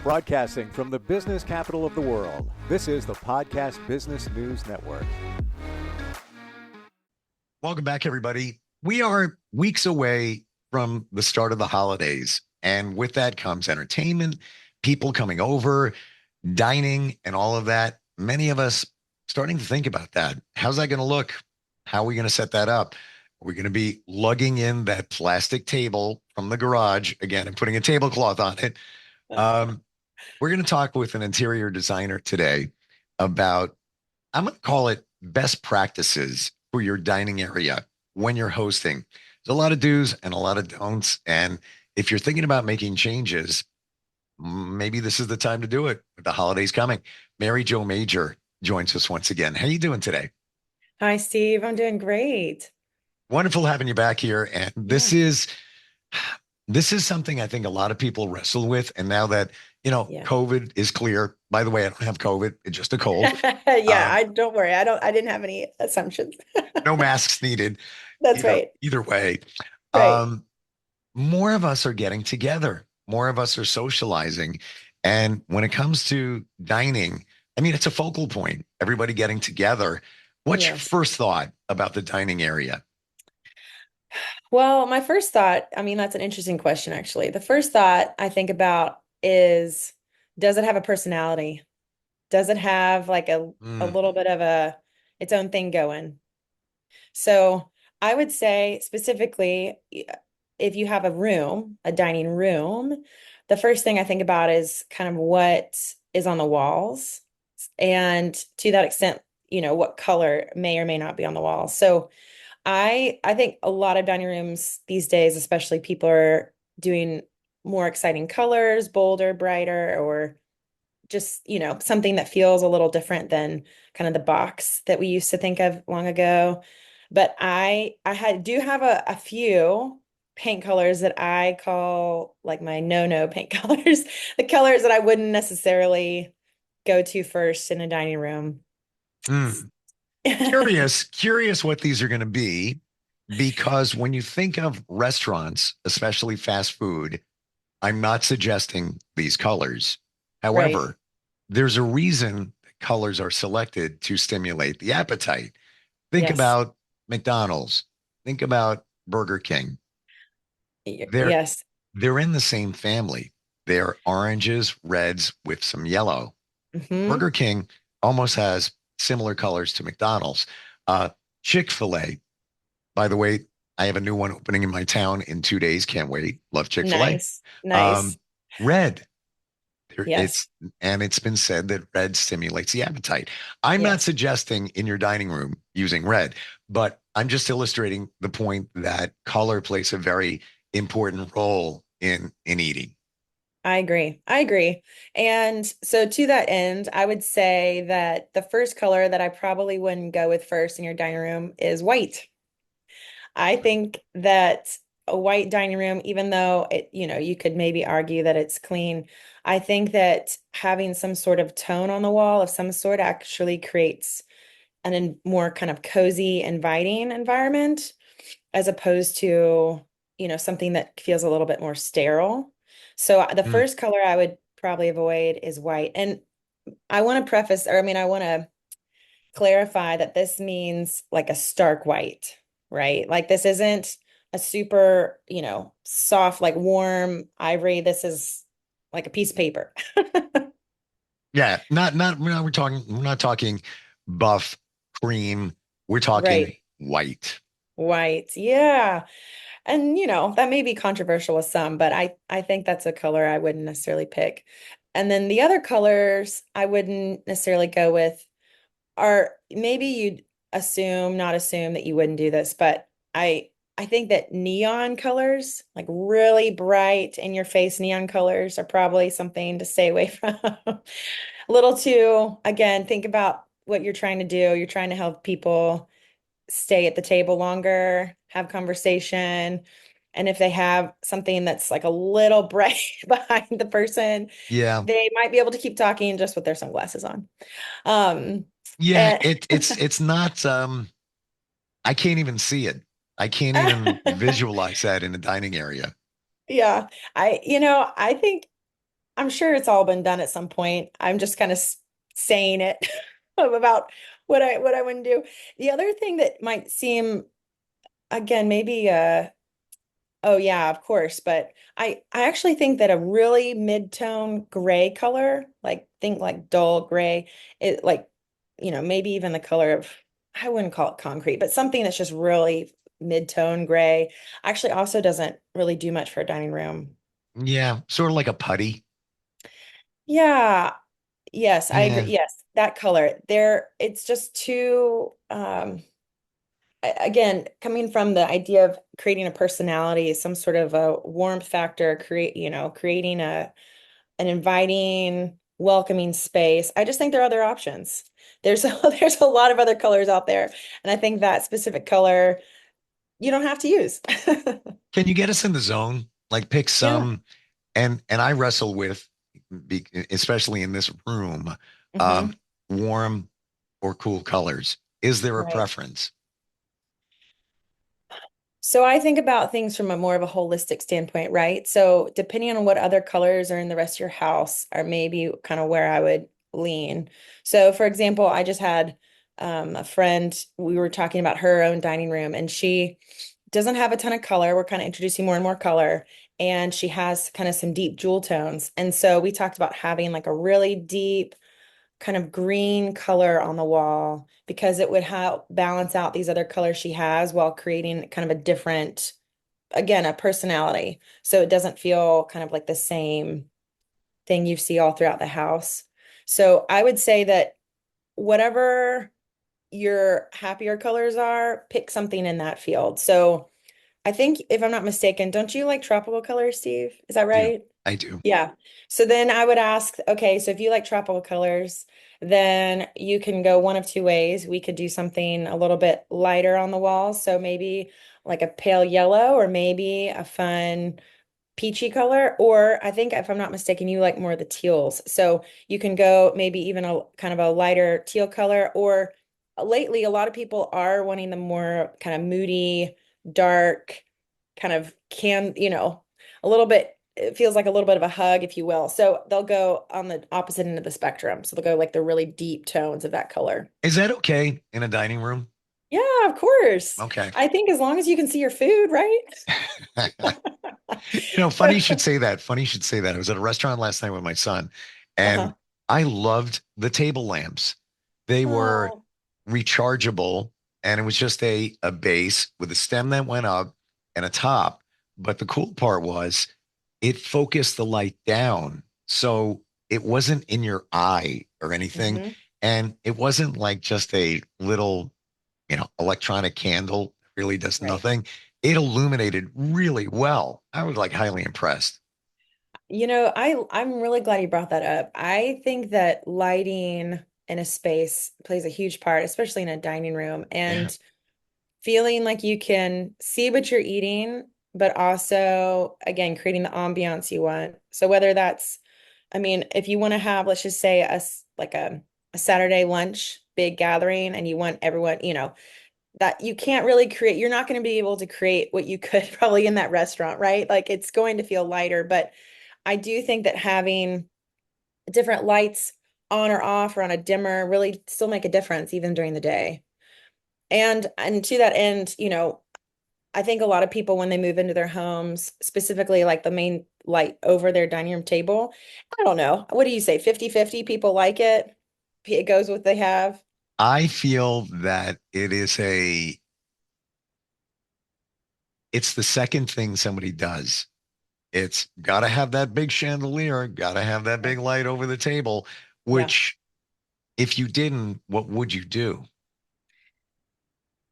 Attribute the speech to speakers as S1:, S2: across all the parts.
S1: Broadcasting from the business capital of the world, this is the Podcast Business News Network.
S2: Welcome back, everybody. We are weeks away from the start of the holidays, and with that comes entertainment, people coming over, dining, and all of that. Many of us starting to think about that. How's that going to look? How are we going to set that up? Are we going to be lugging in that plastic table from the garage again and putting a tablecloth on it? We're going to talk with an interior designer today about, I'm going to call it best practices for your dining area when you're hosting. There's a lot of do's and a lot of don'ts. And if you're thinking about making changes, maybe this is the time to do it with the holidays coming. Mary Jo Major joins us once again. How you doing today?
S3: Hi, Steve. I'm doing great.
S2: Wonderful having you back here. And this is something I think a lot of people wrestle with. And now that, COVID is clear. By the way, I don't have COVID. It's just a cold.
S3: I don't worry. I didn't have any assumptions.
S2: No masks needed.
S3: That's right.
S2: Either way.
S3: Right.
S2: More of us are getting together. More of us are socializing. And when it comes to dining, I mean, it's a focal point, everybody getting together. What's your first thought about the dining area?
S3: Well, my first thought, I mean, that's an interesting question, actually. The first thought I think about is, does it have a personality? Does it have like a little bit of its own thing going? So I would say specifically, if you have a dining room, the first thing I think about is kind of what is on the walls. And to that extent, what color may or may not be on the walls. So I think a lot of dining rooms these days, especially, people are doing more exciting colors, bolder, brighter, or just, something that feels a little different than kind of the box that we used to think of long ago. But I do have a few paint colors that I call like my no paint colors, the colors that I wouldn't necessarily go to first in a dining room.
S2: Curious what these are going to be, because when you think of restaurants, especially fast food, I'm not suggesting these colors. However, there's a reason colors are selected to stimulate the appetite. Think about McDonald's. Think about Burger King. They're in the same family. They're oranges, reds with some yellow. Burger King almost has similar colors to McDonald's. Chick-fil-A, by the way, I have a new one opening in my town in 2 days. Can't wait. Love Chick-fil-A.
S3: Nice.
S2: Red.
S3: Yes.
S2: It's been said that red stimulates the appetite. I'm not suggesting in your dining room using red, but I'm just illustrating the point that color plays a very important role in eating.
S3: I agree. And so to that end, I would say that the first color that I probably wouldn't go with first in your dining room is white. I think that a white dining room, even though you could maybe argue that it's clean, I think that having some sort of tone on the wall of some sort actually creates a more kind of cozy, inviting environment, as opposed to, something that feels a little bit more sterile. So the first color I would probably avoid is white. And I want to I want to clarify that this means like a stark white, right? Like this isn't a super, soft, like warm ivory. This is like a piece of paper.
S2: Yeah, we're not talking buff cream. We're talking white.
S3: White. Yeah. And, that may be controversial with some, but I think that's a color I wouldn't necessarily pick. And then the other colors I wouldn't necessarily go with are, maybe you'd not assume that you wouldn't do this, but I think that neon colors, like really bright in your face neon colors, are probably something to stay away from. A little too, again, think about what you're trying to do. You're trying to help people stay at the table longer, have conversation. And if they have something that's like a little bright behind the person, they might be able to keep talking just with their sunglasses on.
S2: It's not, I can't even see it. I can't even visualize that in the dining area.
S3: Yeah. I think I'm sure it's all been done at some point. I'm just kind of saying it about what I wouldn't do. The other thing that might seem, again, maybe oh yeah, of course, but I actually think that a really mid-tone gray color, like think like dull gray, it like, maybe even the color of, I wouldn't call it concrete, but something that's just really mid-tone gray actually also doesn't really do much for a dining room.
S2: Yeah, sort of like a putty.
S3: Yeah, yes, I agree.
S2: Yeah.
S3: Yes, that color. It's just too again, coming from the idea of creating a personality, some sort of a warmth factor, creating an inviting, welcoming space. I just think there are other options. There's a lot of other colors out there, and I think that specific color you don't have to use.
S2: Can you get us in the zone? Like pick
S3: Yeah.
S2: some, and I wrestle with, especially in this room,
S3: Hmm.
S2: um, warm or cool colors. Is there a
S3: Right.
S2: preference?
S3: So I think about things from a more of a holistic standpoint, right? So depending on what other colors are in the rest of your house are maybe kind of where I would lean. So for example, I just had a friend, we were talking about her own dining room and she doesn't have a ton of color. We're kind of introducing more and more color. And she has kind of some deep jewel tones. And so we talked about having like a really deep kind of green color on the wall because it would help balance out these other colors she has while creating kind of a different, again, a personality. So it doesn't feel kind of like the same thing you see all throughout the house. So I would say that whatever your happier colors are, pick something in that field. So I think if I'm not mistaken, don't you like tropical colors, Steve? Is that
S2: Do
S3: right?
S2: I do?
S3: Yeah. So then I would ask, okay, so if you like tropical colors, then you can go one of two ways. We could do something a little bit lighter on the walls. So maybe like a pale yellow or maybe a fun peachy color. Or I think if I'm not mistaken, you like more of the teals. So you can go maybe even a kind of a lighter teal color. Or lately, a lot of people are wanting the more kind of moody, dark, kind of a little bit, it feels like a little bit of a hug, if you will. So they'll go on the opposite end of the spectrum. So they'll go like the really deep tones of that color.
S2: Is that okay in a dining room?
S3: Yeah, of course.
S2: Okay.
S3: I think as long as you can see your food, right?
S2: Funny you should say that. Funny you should say that. I was at a restaurant last night with my son, and
S3: Uh-huh.
S2: I loved the table lamps. They were
S3: Oh,
S2: rechargeable, and it was just a base with a stem that went up and a top. But the cool part was it focused the light down, so it wasn't in your eye or anything,
S3: hmm.
S2: and it wasn't like just a little, electronic candle really does
S3: Right.
S2: nothing. It illuminated really well. I was like highly impressed.
S3: I'm really glad you brought that up. I think that lighting in a space plays a huge part, especially in a dining room,
S2: Yeah.
S3: and feeling like you can see what you're eating, but also, again, creating the ambiance you want. So whether that's, I mean, if you want to have, let's just say like a Saturday lunch, big gathering, and you want everyone, that you can't really create, you're not going to be able to create what you could probably in that restaurant, right? Like it's going to feel lighter, but I do think that having different lights on or off or on a dimmer really still make a difference even during the day. And to that end, I think a lot of people when they move into their homes, specifically like the main light over their dining room table, I don't know. What do you say? 50-50 people like it. It goes with what they have.
S2: I feel that it's the second thing somebody does. It's got to have that big chandelier, got to have that
S3: Yeah.
S2: big light over the table,
S3: Yeah.
S2: which if you didn't, what would you do?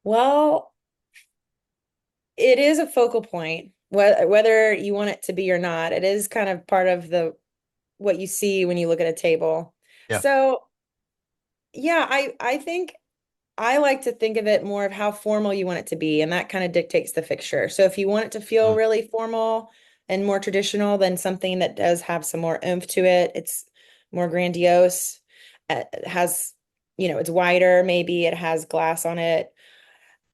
S3: Well, it is a focal point, whether you want it to be or not. It is kind of part of the what you see when you look at a table.
S2: Yeah.
S3: So yeah, I think I like to think of it more of how formal you want it to be, and that kind of dictates the fixture. So if you want it to feel
S2: Mm.
S3: really formal and more traditional, then something that does have some more oomph to it, it's more grandiose. It has, it's wider, maybe it has glass on it.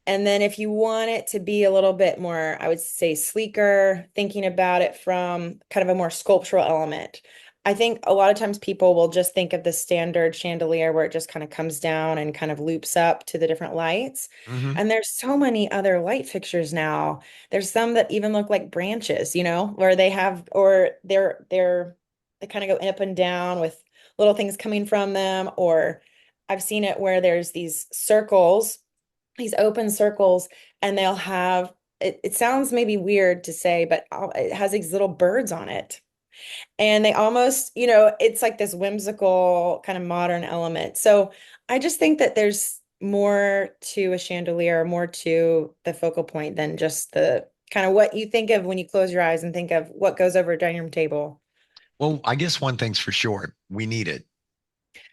S3: And then if you want it to be a little bit more, I would say sleeker, thinking about it from kind of a more sculptural element. I think a lot of times people will just think of the standard chandelier where it just kind of comes down and kind of loops up to the different lights.
S2: Hmm.
S3: And there's so many other light fixtures now. There's some that even look like branches, where they have, or they kind of go up and down with little things coming from them. Or I've seen it where there's these circles, these open circles, and they'll have, it sounds maybe weird to say, but it has these little birds on it. And they almost, it's like this whimsical kind of modern element. So I just think that there's more to a chandelier, more to the focal point than just the kind of what you think of when you close your eyes and think of what goes over a dining room table.
S2: Well, I guess one thing's for sure. We need it.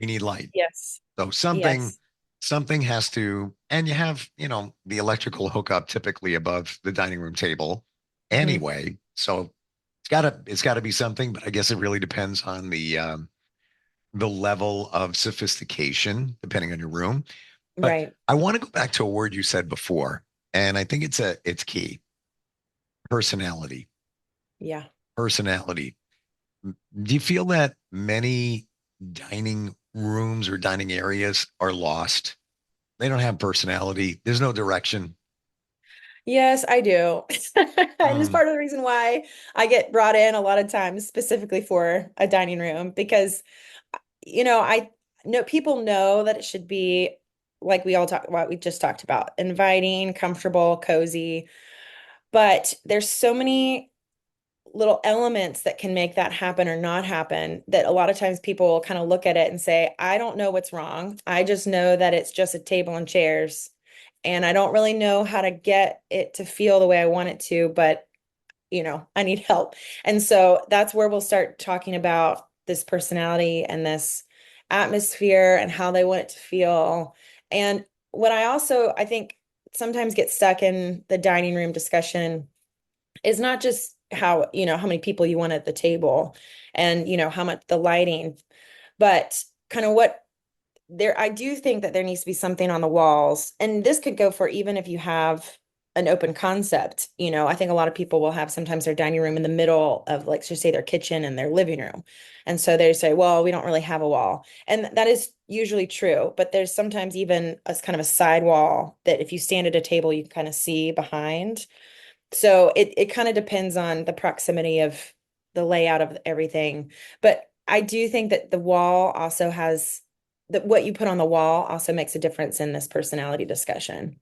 S2: We need light.
S3: Yes.
S2: So something
S3: Yes.
S2: something has to, and you have, the electrical hookup typically above the dining room table
S3: Hmm.
S2: anyway. So it's gotta be something, but I guess it really depends on the level of sophistication, depending on your room. But
S3: Right.
S2: I want to go back to a word you said before, and I think it's key. Personality.
S3: Yeah.
S2: Personality. Do you feel that many dining rooms or dining areas are lost? They don't have personality. There's no direction.
S3: Yes, I do. And it's
S2: Mm,
S3: part of the reason why I get brought in a lot of times specifically for a dining room because I know people know that it should be like what we just talked about, inviting, comfortable, cozy, but there's so many little elements that can make that happen or not happen that a lot of times people will kind of look at it and say, I don't know what's wrong. I just know that it's just a table and chairs. And I don't really know how to get it to feel the way I want it to, but I need help. And so that's where we'll start talking about this personality and this atmosphere and how they want it to feel. And what I think sometimes get stuck in the dining room discussion is not just how many people you want at the table and, how much the lighting, but kind of what I do think that there needs to be something on the walls. And this could go for even if you have an open concept. I think a lot of people will have sometimes their dining room in the middle of, like, just say their kitchen and their living room. And so they say, well, we don't really have a wall. And that is usually true, but there's sometimes even a kind of a side wall that if you stand at a table, you can kind of see behind. So it kind of depends on the proximity of the layout of everything. But I do think that the wall also has that what you put on the wall also makes a difference in this personality discussion.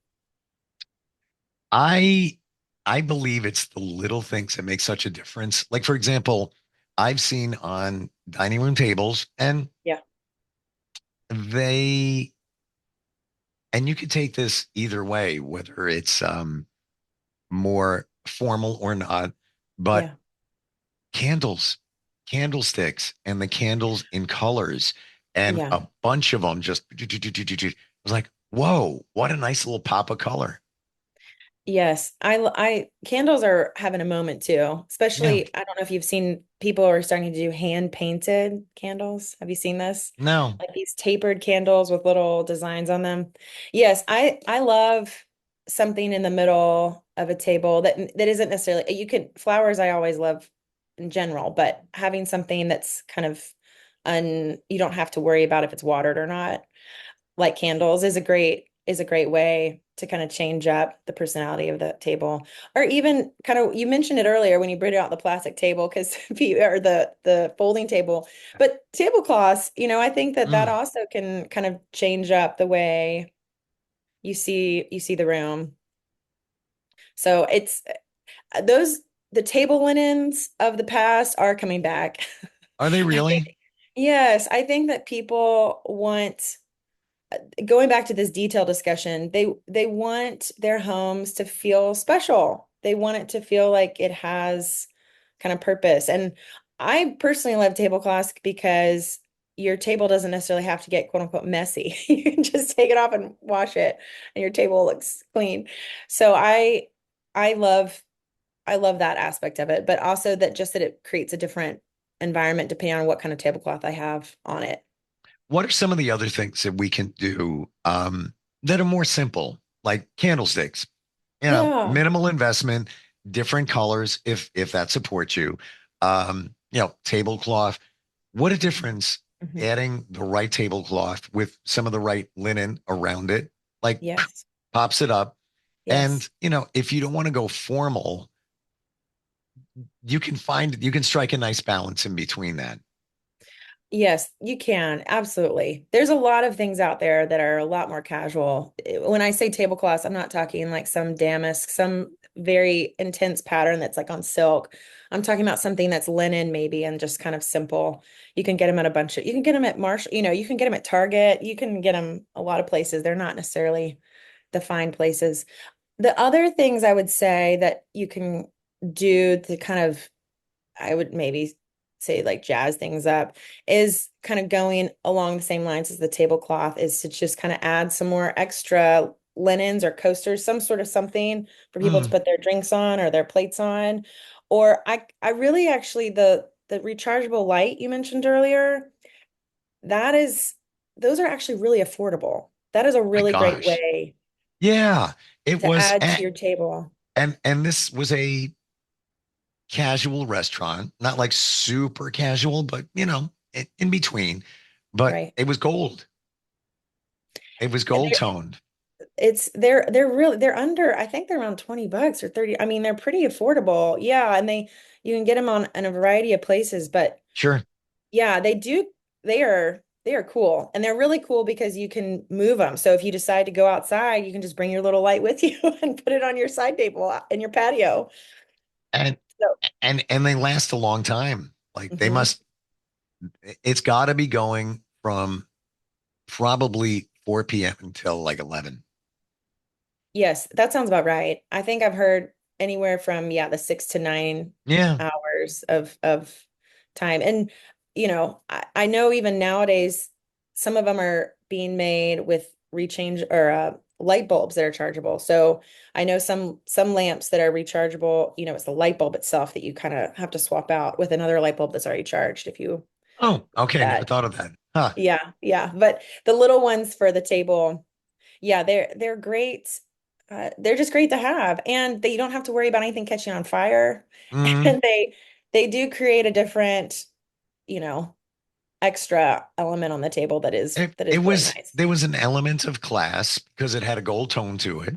S2: I I believe it's the little things that make such a difference. Like for example, I've seen on dining room tables, and
S3: Yeah.
S2: they and you could take this either way, whether it's more formal or not, but
S3: Yeah.
S2: candles, candlesticks, and the candles in colors, and
S3: Yeah.
S2: a bunch of them just I was like, whoa, what a nice little pop of color.
S3: Yes. Candles are having a moment too,
S2: Yeah.
S3: especially I don't know if you've seen people are starting to do hand painted candles. Have you seen this?
S2: No.
S3: Like these tapered candles with little designs on them. Yes, I love something in the middle of a table that isn't necessarily you could flowers I always love in general, but having something that's kind of you don't have to worry about if it's watered or not, like candles is a great way to kind of change up the personality of the table. Or even kind of you mentioned it earlier when you bring out the plastic table because or the folding table, but tablecloths, I think that that
S2: Mm.
S3: also can kind of change up the way you see the room. So it's those the table linens of the past are coming back.
S2: Are they
S3: I
S2: really?
S3: think yes, I think that people want going back to this detail discussion, they want their homes to feel special. They want it to feel like it has kind of purpose. And I personally love tablecloths because your table doesn't necessarily have to get quote unquote messy. You can just take it off and wash it and your table looks clean. So I love I love that aspect of it, but also that it creates a different environment depending on what kind of tablecloth I have on it.
S2: What are some of the other things that we can do that are more simple, like candlesticks?
S3: Yeah.
S2: Minimal investment, different colors if that supports you. Tablecloth. What a difference
S3: Mhm.
S2: adding the right tablecloth with some of the right linen around it, like
S3: Yes.
S2: pops it up. And,
S3: Yes.
S2: if you don't want to go formal, you can strike a nice balance in between that.
S3: Yes, you can. Absolutely. There's a lot of things out there that are a lot more casual. When I say tablecloths, I'm not talking like some damask, some very intense pattern that's like on silk. I'm talking about something that's linen maybe and just kind of simple. You can get them at you can get them at Marshall, you can get them at Target. You can get them a lot of places. They're not necessarily the fine places. The other things I would say that you can do to kind of I would maybe say like jazz things up is kind of going along the same lines as the tablecloth is to just kind of add some more extra linens or coasters, some sort of something for people to
S2: Mm,
S3: put their drinks on or their plates on. Or I really actually the rechargeable light you mentioned earlier, that is those are actually really affordable. That is a
S2: my
S3: really great
S2: gosh.
S3: way
S2: Yeah, it
S3: to
S2: was,
S3: add to your table.
S2: and this was a casual restaurant, not like super casual, but in between. But
S3: Right.
S2: it was gold. It was
S3: And
S2: gold toned.
S3: they're really they're under I think they're around 20 bucks or 30. I mean, they're pretty affordable. Yeah, and you can get them on in a variety of places, but
S2: Sure.
S3: yeah, they are cool. And they're really cool because you can move them. So if you decide to go outside, you can just bring your little light with you and put it on your side table in your patio.
S2: And
S3: So,
S2: and they last a long time. Like they
S3: mhm.
S2: must it's got to be going from probably 4 p.m. until like 11.
S3: Yes, that sounds about right. I think I've heard anywhere from the 6 to 9
S2: Yeah.
S3: hours of time. And I know even nowadays some of them are being made with rechange or light bulbs that are chargeable. So I know some lamps that are rechargeable, it's the light bulb itself that you kind of have to swap out with another light bulb that's already charged if you
S2: Oh, okay. I never
S3: that.
S2: thought of that. Huh.
S3: Yeah, yeah. But the little ones for the table, yeah, they're great. They're just great to have, and you don't have to worry about anything catching on fire.
S2: Mm.
S3: And they do create a different, you know, extra element on the table that is really nice.
S2: There was an element of class because it had a gold tone to it,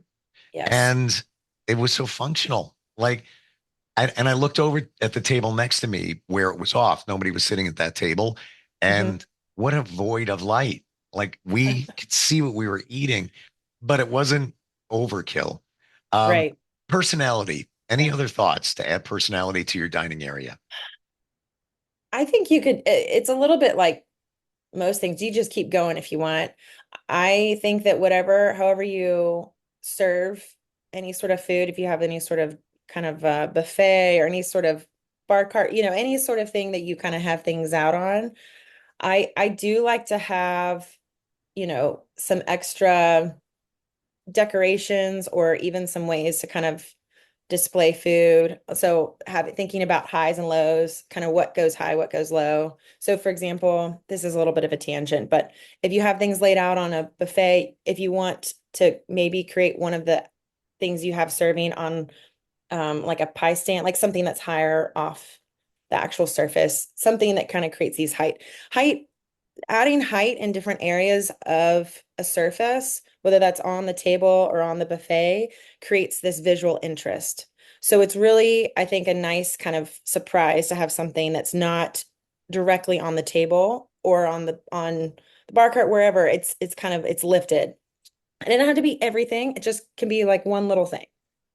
S3: Yes.
S2: and it was so functional. Like, and I looked over at the table next to me where it was off. Nobody was sitting at that table,
S3: Hmm.
S2: and what a void of light. Like we could see what we were eating, but it wasn't overkill. Um,
S3: Right.
S2: Personality. Any
S3: Yeah.
S2: other thoughts to add personality to your dining area?
S3: I think you could. It's a little bit like most things. You just keep going if you want. I think that however you serve any sort of food, if you have any sort of kind of buffet or any sort of bar cart, any sort of thing that you kind of have things out on, I do like to have, some extra decorations or even some ways to kind of display food. So thinking about highs and lows, kind of what goes high, what goes low. So for example, this is a little bit of a tangent, but if you have things laid out on a buffet, if you want to maybe create one of the things you have serving on like a pie stand, like something that's higher off the actual surface, something that kind of creates these height adding height in different areas of a surface, whether that's on the table or on the buffet, creates this visual interest. So it's really, I think, a nice kind of surprise to have something that's not directly on the table or on the bar cart, wherever it's kind of it's lifted. And it doesn't have to be everything. It just can be like one little thing.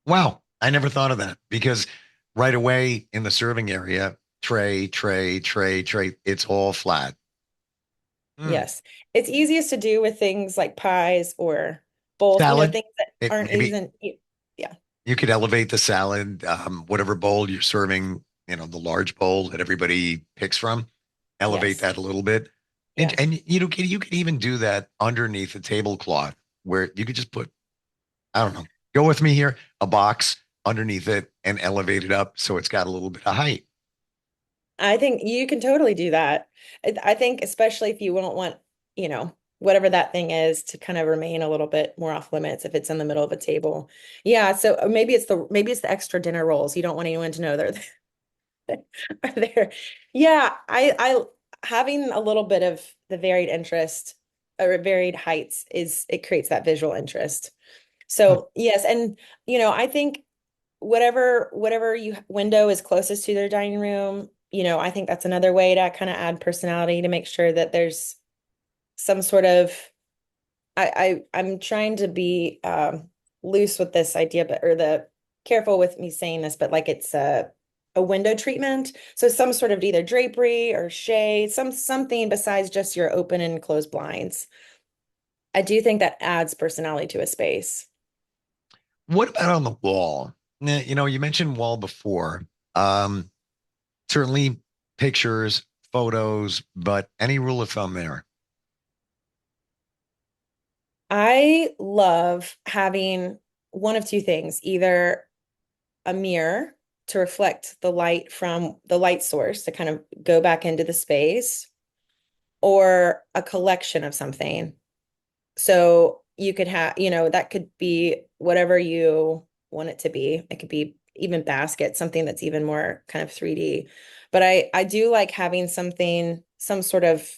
S2: Wow, I never thought of that because right away in the serving area, tray, it's all flat. Mm.
S3: Yes. It's easiest to do with things like pies or bowls,
S2: Salad,
S3: things that aren't
S2: maybe
S3: even, yeah.
S2: you could elevate the salad, whatever bowl you're serving, the large bowl that everybody picks from, elevate
S3: Yes.
S2: that a little bit.
S3: Yes.
S2: And you could even do that underneath the tablecloth where you could just put, I don't know, go with me here, a box underneath it and elevate it up so it's got a little bit of height.
S3: I think you can totally do that. I think especially if you won't want, whatever that thing is to kind of remain a little bit more off limits if it's in the middle of a table. Yeah, so maybe it's the extra dinner rolls. You don't want anyone to know they're are there. Yeah, having a little bit of the varied interest or varied heights is it creates that visual interest. So yes, and I think whatever you window is closest to their dining room, I think that's another way to kind of add personality to make sure that there's some sort of I'm trying to be loose with this idea, but or the careful with me saying this, but like it's a window treatment. So some sort of either drapery or shade, something besides just your open and closed blinds. I do think that adds personality to a space.
S2: What about on the wall? You mentioned wall before. Um, Certainly pictures, photos, but any rule of thumb there?
S3: I love having one of two things, either a mirror to reflect the light from the light source to kind of go back into the space, or a collection of something. So you could have, that could be whatever you want it to be. It could be even basket, something that's even more kind of 3D. But I do like having something, some sort of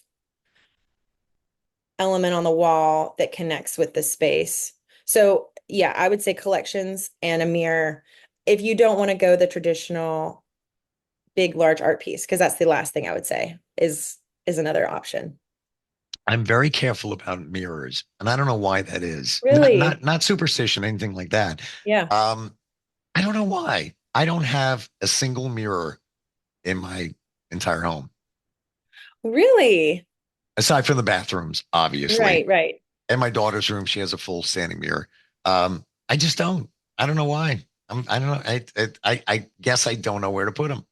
S3: element on the wall that connects with the space. So yeah, I would say collections and a mirror. If you don't want to go the traditional big, large art piece, because that's the last thing I would say is another option.
S2: I'm very careful about mirrors, and I don't know why that is. Not
S3: Really?
S2: not not superstition, anything like that.
S3: Yeah.
S2: Um, I don't know why. I don't have a single mirror in my entire home,
S3: Really?
S2: aside from the bathrooms, obviously.
S3: Right, right.
S2: In my daughter's room, she has a full standing mirror. I just don't. I don't know why. I don't know. I guess I don't know where to put them.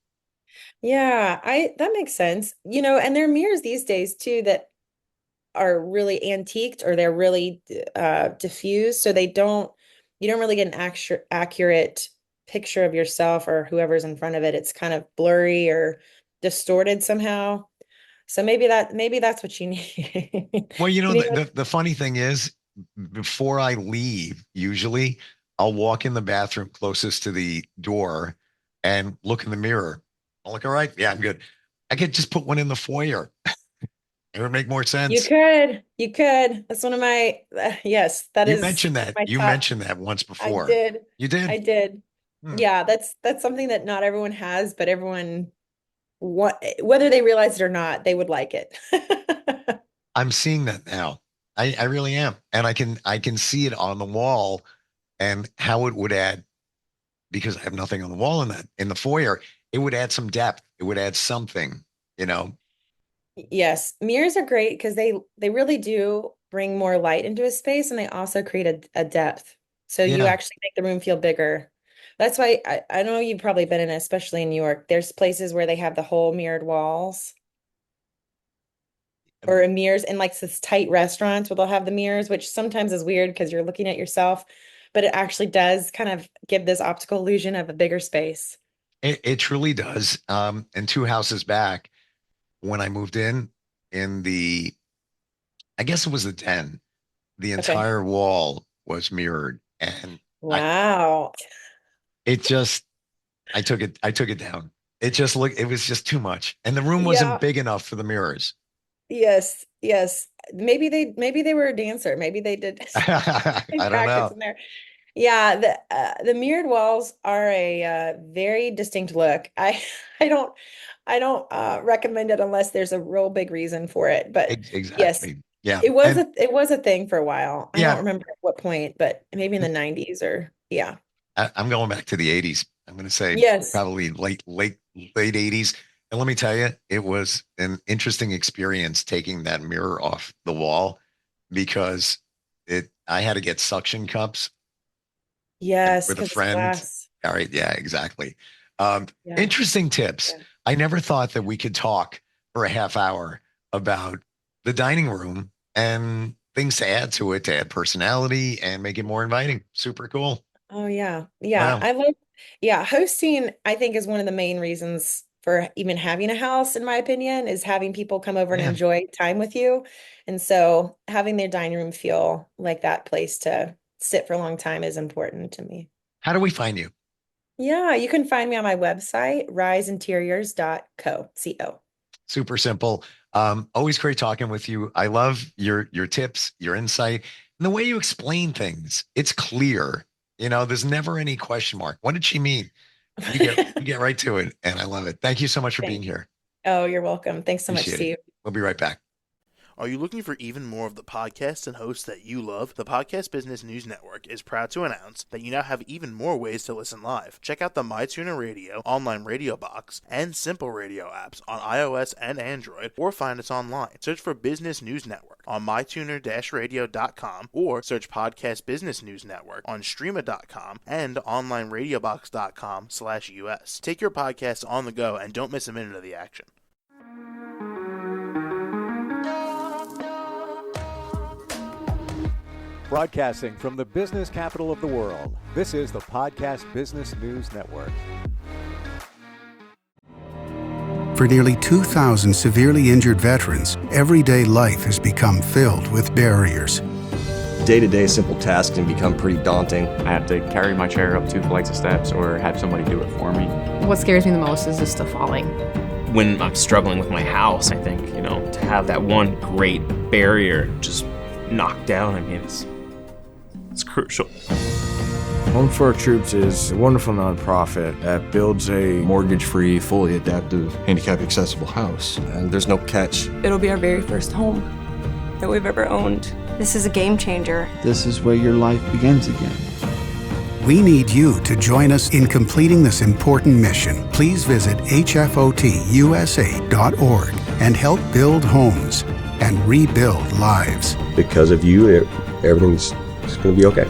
S3: Yeah, I that makes sense. And there are mirrors these days too that are really antiqued or they're really diffused, so you don't really get an accurate picture of yourself or whoever's in front of it. It's kind of blurry or distorted somehow. So maybe that's what you need.
S2: Well,
S3: You need
S2: the funny thing is, before I leave, usually I'll walk in the bathroom closest to the door and look in the mirror. I'm like, all right, yeah, I'm good. I could just put one in the foyer. It would make more
S3: you
S2: sense.
S3: could. You could. That's one of my yes, that
S2: You
S3: is
S2: mentioned that.
S3: my
S2: You
S3: top.
S2: mentioned that once
S3: I
S2: before.
S3: did.
S2: You
S3: I
S2: did.
S3: did.
S2: Hmm.
S3: Yeah, that's something that not everyone has, but everyone whether they realize it or not, they would like it.
S2: I'm seeing that now. I really am. And I can see it on the wall and how it would add, because I have nothing on the wall in the foyer, it would add some depth. It would add something, you know.
S3: Yes, mirrors are great because they really do bring more light into a space and they also create a depth. So you
S2: Yeah.
S3: actually make the room feel bigger. That's why I know you've probably been in, especially in New York. There's places where they have the whole mirrored walls or mirrors in like this tight restaurants where they'll have the mirrors, which sometimes is weird because you're looking at yourself, but it actually does kind of give this optical illusion of a bigger space.
S2: It truly does. And two houses back, when I moved in the, I guess it was the 10, the
S3: Okay.
S2: entire wall was mirrored. And I,
S3: Wow.
S2: it just, I took it down. It was just too much. And the room wasn't
S3: Yeah.
S2: big enough for the mirrors.
S3: Yes. Yes. Maybe they were a dancer. Maybe they did
S2: I don't
S3: practice
S2: know.
S3: in there. Yeah, the mirrored walls are a very distinct look. I don't recommend it unless there's a real big reason for it. But yes,
S2: Exactly. Yeah.
S3: it was a thing for a while. I don't
S2: Yeah,
S3: remember at what point, but maybe in the 90s or yeah.
S2: I'm going back to the 80s. I'm going to say
S3: Yes.
S2: probably late 80s. And let me tell you, it was an interesting experience taking that mirror off the wall, because it I had to get suction cups
S3: Yes,
S2: with a
S3: because it's
S2: friend.
S3: glass.
S2: All right, yeah, exactly.
S3: Yeah.
S2: Interesting tips.
S3: Yeah.
S2: I never thought that we could talk for a half hour about the dining room and things to add to it to add personality and make it more inviting. Super cool.
S3: Oh yeah. Yeah.
S2: Wow.
S3: Yeah, hosting I think is one of the main reasons for even having a house, in my opinion, is having people come over and
S2: Yeah.
S3: enjoy time with you. And so having their dining room feel like that place to sit for a long time is important to me.
S2: How do we find you?
S3: Yeah, you can find me on my website, riseinteriors.co. Co.
S2: super simple. Always great talking with you. I love your tips, your insight, and the way you explain things. It's clear. There's never any question mark. What did she mean? You get right to it, and I love it. Thank you so much for being here.
S3: Oh, you're welcome. Thanks so much,
S2: Appreciate
S3: Steve.
S2: it. We'll be right back.
S4: Are you looking for even more of the podcasts and hosts that you love? The Podcast Business News Network is proud to announce that you now have even more ways to listen live. Check out the MyTuner Radio, online radio box, and Simple Radio apps on iOS and Android, or find us online. Search for Business News Network on mytuner-radio.com, or search Podcast Business News Network on streama.com and onlineradiobox.com/US. Take your podcast on the go and don't miss a minute of the action.
S1: Broadcasting from the business capital of the world, this is the Podcast Business News Network.
S5: For nearly 2,000 severely injured veterans, everyday life has become filled with barriers.
S6: Day-to-day simple tasks can become pretty daunting.
S7: I have to carry my chair up 2 flights of steps or have somebody do it for me.
S8: What scares me the most is just the falling.
S9: When I'm struggling with my house, I think, to have that one great barrier just knocked down, it's crucial.
S10: Home for Our Troops is a wonderful nonprofit that builds a
S6: Mortgage-free, fully adaptive, handicap-accessible house. And there's no catch.
S11: It'll be our very first home that we've ever owned.
S12: This is a game changer.
S13: This is where your life begins again.
S5: We need you to join us in completing this important mission. Please visit hfotusa.org and help build homes and rebuild lives.
S6: Because of you, everything's going to be okay.